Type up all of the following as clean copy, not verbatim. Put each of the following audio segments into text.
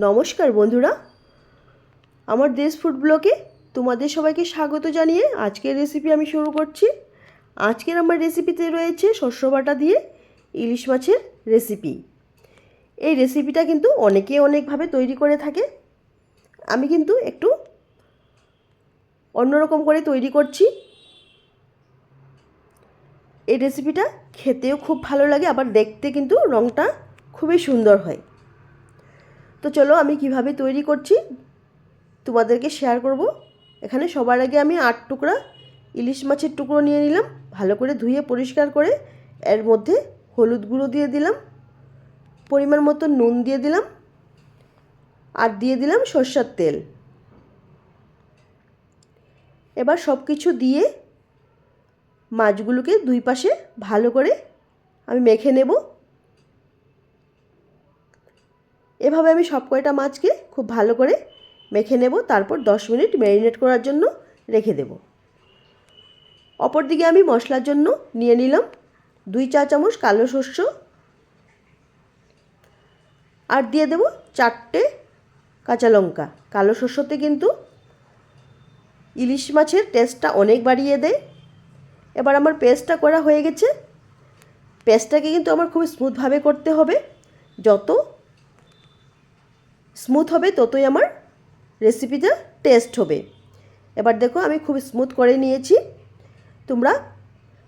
নমস্কার বন্ধুরা, আমার দেশ ফুড ব্লগে তোমাদের সবাইকে স্বাগত জানিয়ে আজকের রেসিপি আমি শুরু করছি। আজকের আমার রেসিপিতে রয়েছে শস্য বাটা দিয়ে ইলিশ মাছের রেসিপি। এই রেসিপিটা কিন্তু অনেকে অনেকভাবে তৈরি করে থাকে, আমি কিন্তু একটু অন্যরকম করে তৈরি করছি। এই রেসিপিটা খেতেও খুব ভালো লাগে, আবার দেখতে কিন্তু রঙটা খুবই সুন্দর হয়। তো চলো আমি কিভাবে তৈরি করছি তোমাদেরকে শেয়ার করব। এখানে সবার আগে আমি 8 টুকরা ইলিশ মাছের টুকরো নিয়ে নিলাম, ভালো করে ধুয়ে পরিষ্কার করে। এর মধ্যে হলুদ গুঁড়ো দিয়ে দিলাম, পরিমাণ মতো নুন দিয়ে দিলাম, আর দিয়ে দিলাম সরষের তেল। এবার সব কিছু দিয়ে মাছগুলোকে দুই পাশে ভালো করে আমি মেখে নেব। এভাবে আমি সব কয়টা মাছকে খুব ভালো করে মেখে নেব, তারপর 10 মিনিট ম্যারিনেট করার জন্য রেখে দেব। অপর দিকে আমি মশলার জন্য নিয়ে নিলাম 2 চা চামচ কালো সরষে, আর দিয়ে দেব 4টে কাঁচা লঙ্কা। কালো সরষেতে কিন্তু ইলিশ মাছের টেস্টটা অনেক বাড়িয়ে দেয়। এবার আমার পেস্টটা করা হয়ে গেছে। পেস্টটাকে কিন্তু আমার খুব স্মুথভাবে করতে হবে, যত স্মুথ হবে ততই আমার রেসিপিটা টেস্ট হবে। এবার দেখো আমি খুব স্মুথ করে নিয়েছি। তোমরা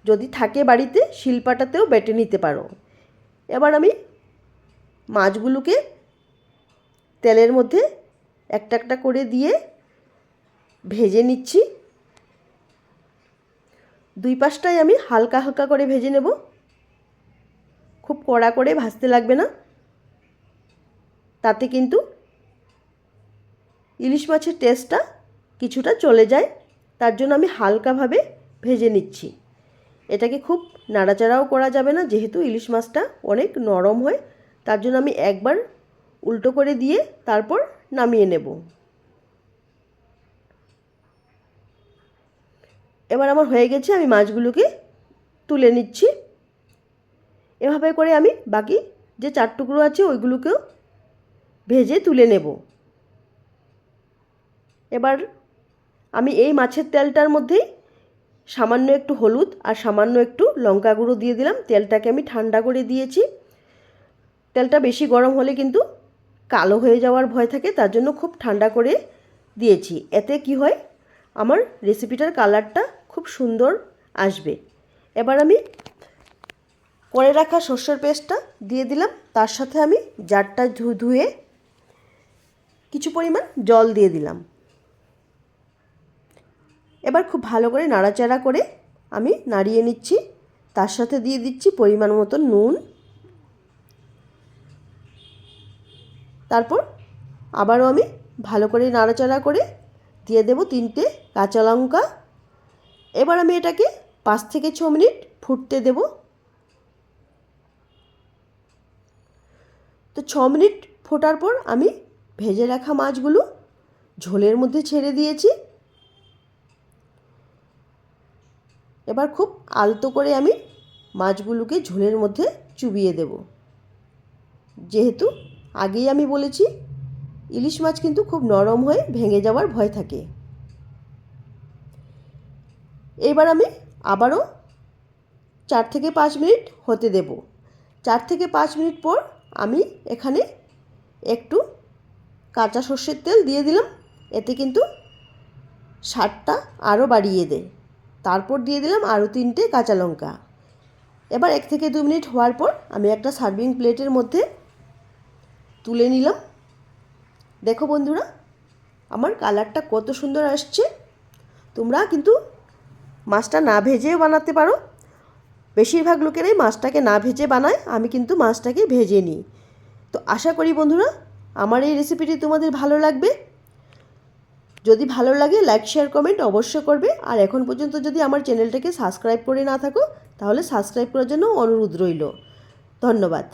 যদি থাকে বাড়িতে শিলপাটাতেও বেটে নিতে পারো। এবার আমি মাছগুলোকে তেলের মধ্যে একটা একটা করে দিয়ে ভেজে নিচ্ছি। দুই পাশটাই আমি হালকা হালকা করে ভেজে নেব, খুব কড়া করে ভাজতে লাগবে না, তাতে কিন্তু ইলিশ মাছের টেস্টটা কিছুটা চলে যায়। তার জন্য আমি হালকাভাবে ভেজে নিচ্ছি। এটাকে খুব নাড়াচাড়াও করা যাবে না, যেহেতু ইলিশ মাছটা অনেক নরম হয়। তার জন্য আমি একবার উল্টো করে দিয়ে তারপর নামিয়ে নেব। এবার আমার হয়ে গেছে, আমি মাছগুলোকে তুলে নিচ্ছি। এভাবে করে আমি বাকি যে 4 টুকরো আছে ওইগুলোকেও ভেজে তুলে নেব। এবার আমি এই মাছের তেলটার মধ্যেই সামান্য একটু হলুদ আর সামান্য একটু লঙ্কা গুঁড়ো দিয়ে দিলাম। তেলটাকে আমি ঠান্ডা করে দিয়েছি। তেলটা বেশি গরম হলে কিন্তু কালো হয়ে যাওয়ার ভয় থাকে, তার জন্য খুব ঠান্ডা করে দিয়েছি। এতে কি হয়, আমার রেসিপিটার কালারটা খুব সুন্দর আসবে। এবার আমি করে রাখা সরষের পেস্টটা দিয়ে দিলাম, তার সাথে আমি জারটা ধুয়ে কিছু পরিমাণ জল দিয়ে দিলাম। এবার খুব ভালো করে নাড়াচাড়া করে আমি নাড়িয়ে নিচ্ছি। তার সাথে দিয়ে দিচ্ছি পরিমাণ মতো নুন। তারপর আবারও আমি ভালো করে নাড়াচাড়া করে দিয়ে দেব 3টে কাঁচা লঙ্কা। এবার আমি এটাকে 5 থেকে 6 মিনিট ফুটতে দেব। তো 6 মিনিট ফোটার পর আমি ভেজে রাখা মাছগুলো ঝোলের মধ্যে ছেড়ে দিয়েছি। এবার খুব আলতো করে আমি মাছগুলোকে ঝোলের মধ্যে চুবিয়ে দেব। যেহেতু আগেই আমি বলেছি ইলিশ মাছ কিন্তু খুব নরম হয়ে ভেঙে যাওয়ার ভয় থাকে। এবার আমি আবারও 4 থেকে 5 মিনিট হতে দেব। 4 থেকে 5 মিনিট পর আমি এখানে একটু কাঁচা সর্ষের তেল দিয়ে দিলাম। এতে কিন্তু স্বাদটা আরও বাড়িয়ে দেয়। তারপর দিয়ে দিলাম আরও 3টে কাঁচা লঙ্কা। এবার 1 থেকে 2 মিনিট হওয়ার পর আমি একটা সার্ভিং প্লেটের মধ্যে তুলে নিলাম। দেখো বন্ধুরা, আমার কালারটা কত সুন্দর আসছে। তোমরা কিন্তু মাছটা না ভেজেও বানাতে পারো। বেশিরভাগ লোকেরাই মাছটাকে না ভেজে বানায়, আমি কিন্তু মাছটাকে ভেজে নিই। তো আশা করি বন্ধুরা আমার এই রেসিপিটি তোমাদের ভালো লাগবে। যদি ভালো লাগে লাইক শেয়ার কমেন্ট অবশ্যই করবে। আর এখন পর্যন্ত যদি আমার চ্যানেলটাকে সাবস্ক্রাইব করে না থাকো তাহলে সাবস্ক্রাইব করার জন্য অনুরোধ রইল। ধন্যবাদ।